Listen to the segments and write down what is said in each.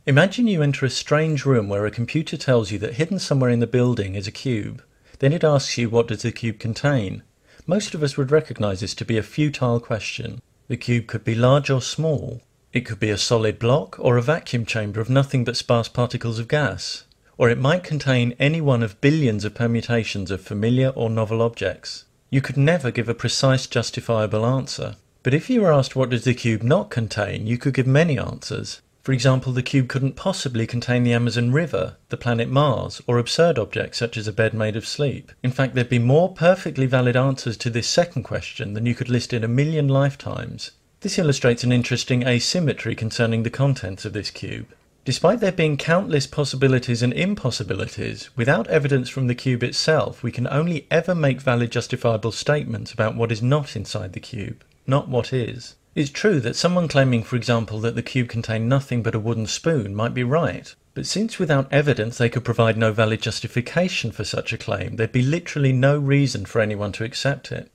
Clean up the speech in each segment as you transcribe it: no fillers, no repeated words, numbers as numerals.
Imagine you enter a strange room where a computer tells you that hidden somewhere in the building is a cube. Then it asks you, what does the cube contain? Most of us would recognize this to be a futile question. The cube could be large or small. It could be a solid block or a vacuum chamber of nothing but sparse particles of gas. Or it might contain any one of billions of permutations of familiar or novel objects. You could never give a precise, justifiable answer. But if you were asked what does the cube not contain, you could give many answers. For example, the cube couldn't possibly contain the Amazon River, the planet Mars, or absurd objects such as a bed made of sleep. In fact, there'd be more perfectly valid answers to this second question than you could list in 1,000,000 lifetimes. This illustrates an interesting asymmetry concerning the contents of this cube. Despite there being countless possibilities and impossibilities, without evidence from the cube itself, we can only ever make valid justifiable statements about what is not inside the cube, not what is. It's true that someone claiming, for example, that the cube contained nothing but a wooden spoon might be right, but since without evidence they could provide no valid justification for such a claim, there'd be literally no reason for anyone to accept it.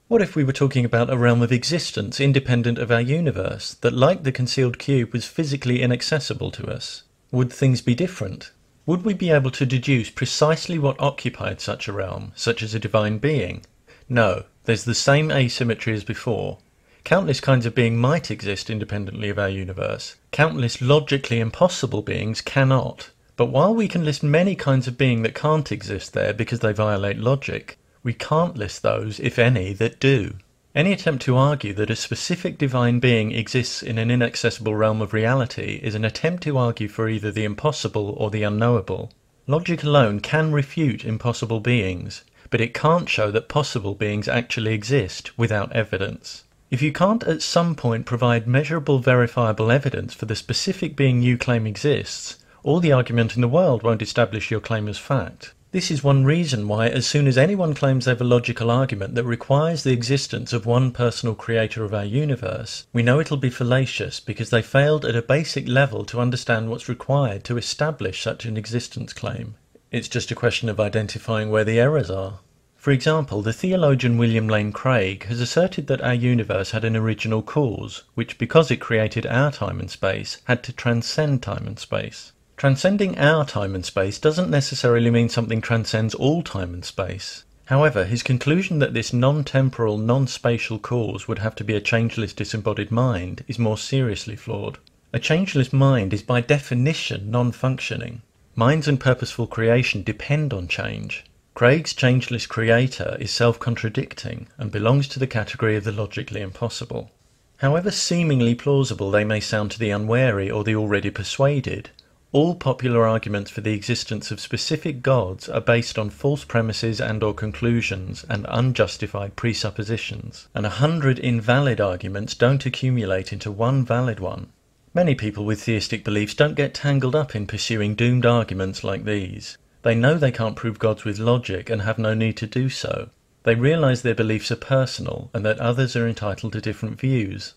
What if we were talking about a realm of existence independent of our universe, that like the concealed cube was physically inaccessible to us? Would things be different? Would we be able to deduce precisely what occupied such a realm, such as a divine being? No, there's the same asymmetry as before. Countless kinds of being might exist independently of our universe. Countless logically impossible beings cannot. But while we can list many kinds of being that can't exist there because they violate logic, we can't list those, if any, that do. Any attempt to argue that a specific divine being exists in an inaccessible realm of reality is an attempt to argue for either the impossible or the unknowable. Logic alone can refute impossible beings, but it can't show that possible beings actually exist without evidence. If you can't at some point provide measurable, verifiable evidence for the specific being you claim exists, all the argument in the world won't establish your claim as fact. This is one reason why as soon as anyone claims they have a logical argument that requires the existence of one personal creator of our universe, we know it'll be fallacious because they failed at a basic level to understand what's required to establish such an existence claim. It's just a question of identifying where the errors are. For example, the theologian William Lane Craig has asserted that our universe had an original cause, which because it created our time and space, had to transcend time and space. Transcending our time and space doesn't necessarily mean something transcends all time and space. However, his conclusion that this non-temporal, non-spatial cause would have to be a changeless disembodied mind is more seriously flawed. A changeless mind is by definition non-functioning. Minds and purposeful creation depend on change. Craig's changeless creator is self-contradicting and belongs to the category of the logically impossible. However seemingly plausible they may sound to the unwary or the already persuaded, all popular arguments for the existence of specific gods are based on false premises and/or conclusions and unjustified presuppositions, and 100 invalid arguments don't accumulate into one valid one. Many people with theistic beliefs don't get tangled up in pursuing doomed arguments like these. They know they can't prove gods with logic and have no need to do so. They realize their beliefs are personal and that others are entitled to different views.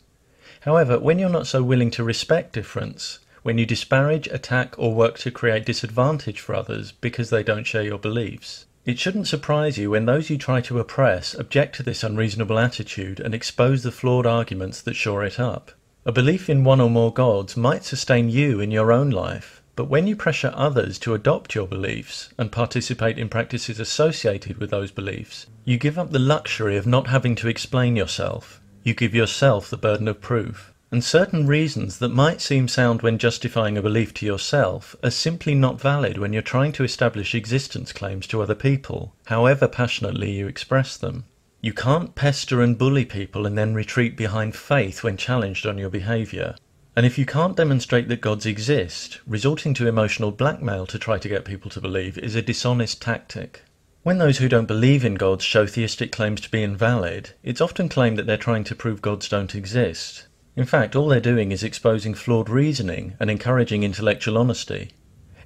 However, when you're not so willing to respect difference, when you disparage, attack, or work to create disadvantage for others because they don't share your beliefs, it shouldn't surprise you when those you try to oppress object to this unreasonable attitude and expose the flawed arguments that shore it up. A belief in one or more gods might sustain you in your own life, but when you pressure others to adopt your beliefs and participate in practices associated with those beliefs, you give up the luxury of not having to explain yourself. You give yourself the burden of proof. And certain reasons that might seem sound when justifying a belief to yourself are simply not valid when you're trying to establish existence claims to other people, however passionately you express them. You can't pester and bully people and then retreat behind faith when challenged on your behaviour. And if you can't demonstrate that gods exist, resorting to emotional blackmail to try to get people to believe is a dishonest tactic. When those who don't believe in gods show theistic claims to be invalid, it's often claimed that they're trying to prove gods don't exist. In fact, all they're doing is exposing flawed reasoning and encouraging intellectual honesty.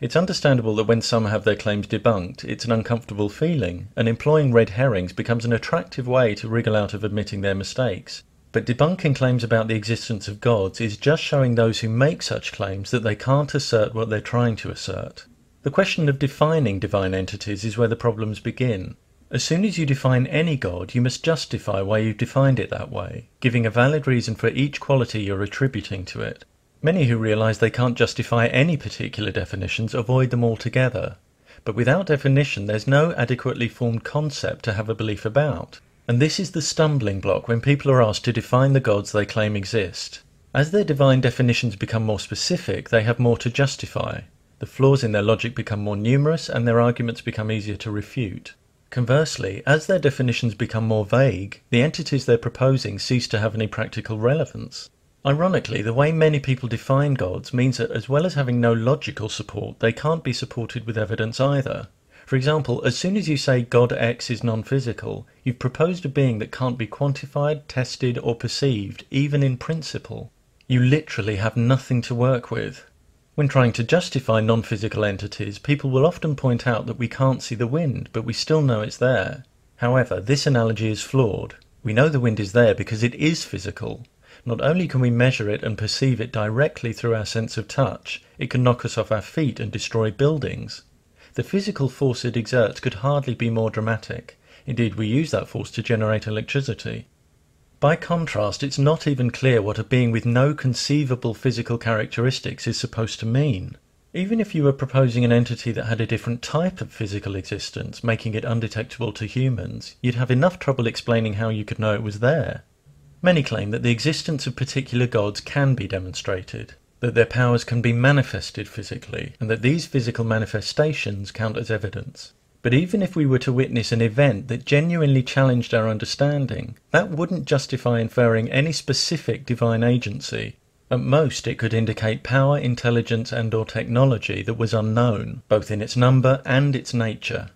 It's understandable that when some have their claims debunked, it's an uncomfortable feeling, and employing red herrings becomes an attractive way to wriggle out of admitting their mistakes. But debunking claims about the existence of gods is just showing those who make such claims that they can't assert what they're trying to assert. The question of defining divine entities is where the problems begin. As soon as you define any god, you must justify why you've defined it that way, giving a valid reason for each quality you're attributing to it. Many who realize they can't justify any particular definitions avoid them altogether. But without definition, there's no adequately formed concept to have a belief about. And this is the stumbling block when people are asked to define the gods they claim exist. As their divine definitions become more specific, they have more to justify. The flaws in their logic become more numerous, and their arguments become easier to refute. Conversely, as their definitions become more vague, the entities they're proposing cease to have any practical relevance. Ironically, the way many people define gods means that as well as having no logical support, they can't be supported with evidence either. For example, as soon as you say God X is non-physical, you've proposed a being that can't be quantified, tested, or perceived, even in principle. You literally have nothing to work with. When trying to justify non-physical entities, people will often point out that we can't see the wind, but we still know it's there. However, this analogy is flawed. We know the wind is there because it is physical. Not only can we measure it and perceive it directly through our sense of touch, it can knock us off our feet and destroy buildings. The physical force it exerts could hardly be more dramatic. Indeed, we use that force to generate electricity. By contrast, it's not even clear what a being with no conceivable physical characteristics is supposed to mean. Even if you were proposing an entity that had a different type of physical existence, making it undetectable to humans, you'd have enough trouble explaining how you could know it was there. Many claim that the existence of particular gods can be demonstrated, that their powers can be manifested physically, and that these physical manifestations count as evidence. But even if we were to witness an event that genuinely challenged our understanding, that wouldn't justify inferring any specific divine agency. At most, it could indicate power, intelligence, and/or technology that was unknown, both in its number and its nature.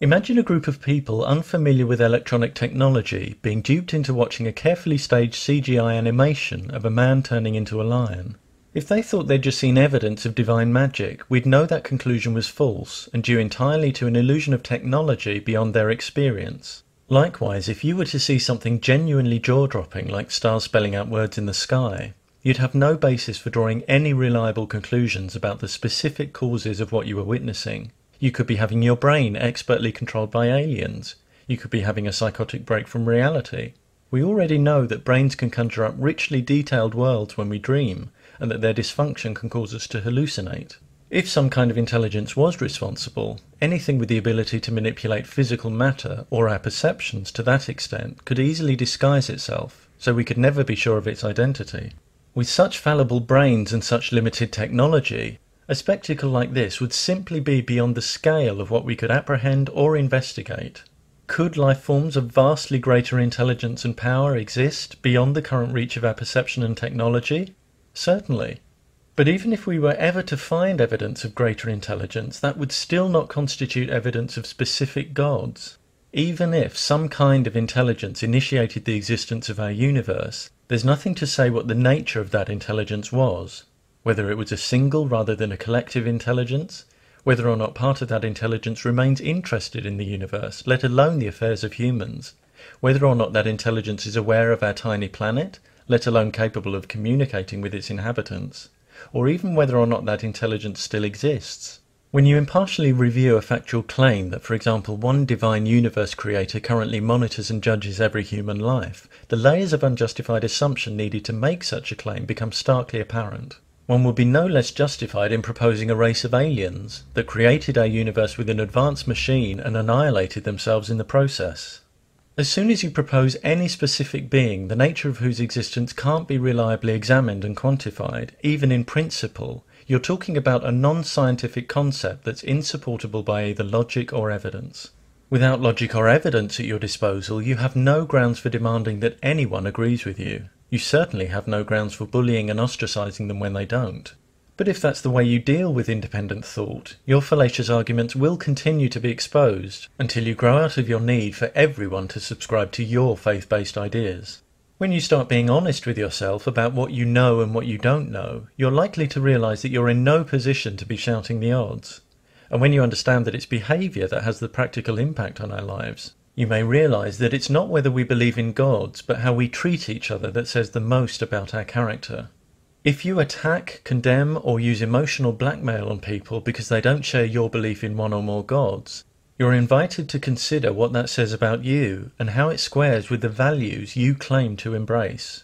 Imagine a group of people unfamiliar with electronic technology being duped into watching a carefully staged CGI animation of a man turning into a lion. If they thought they'd just seen evidence of divine magic, we'd know that conclusion was false and due entirely to an illusion of technology beyond their experience. Likewise, if you were to see something genuinely jaw-dropping like stars spelling out words in the sky, you'd have no basis for drawing any reliable conclusions about the specific causes of what you were witnessing. You could be having your brain expertly controlled by aliens. You could be having a psychotic break from reality. We already know that brains can conjure up richly detailed worlds when we dream, and that their dysfunction can cause us to hallucinate. If some kind of intelligence was responsible, anything with the ability to manipulate physical matter or our perceptions to that extent could easily disguise itself, so we could never be sure of its identity. With such fallible brains and such limited technology, a spectacle like this would simply be beyond the scale of what we could apprehend or investigate. Could life forms of vastly greater intelligence and power exist beyond the current reach of our perception and technology? Certainly. But even if we were ever to find evidence of greater intelligence, that would still not constitute evidence of specific gods. Even if some kind of intelligence initiated the existence of our universe, there's nothing to say what the nature of that intelligence was. Whether it was a single rather than a collective intelligence, whether or not part of that intelligence remains interested in the universe, let alone the affairs of humans, whether or not that intelligence is aware of our tiny planet, let alone capable of communicating with its inhabitants, or even whether or not that intelligence still exists. When you impartially review a factual claim that, for example, one divine universe creator currently monitors and judges every human life, the layers of unjustified assumption needed to make such a claim become starkly apparent. One would be no less justified in proposing a race of aliens that created our universe with an advanced machine and annihilated themselves in the process. As soon as you propose any specific being, the nature of whose existence can't be reliably examined and quantified, even in principle, you're talking about a non-scientific concept that's insupportable by either logic or evidence. Without logic or evidence at your disposal, you have no grounds for demanding that anyone agrees with you. You certainly have no grounds for bullying and ostracizing them when they don't. But if that's the way you deal with independent thought, your fallacious arguments will continue to be exposed until you grow out of your need for everyone to subscribe to your faith-based ideas. When you start being honest with yourself about what you know and what you don't know, you're likely to realize that you're in no position to be shouting the odds. And when you understand that it's behavior that has the practical impact on our lives, you may realize that it's not whether we believe in gods, but how we treat each other that says the most about our character. If you attack, condemn, or use emotional blackmail on people because they don't share your belief in one or more gods, you're invited to consider what that says about you and how it squares with the values you claim to embrace.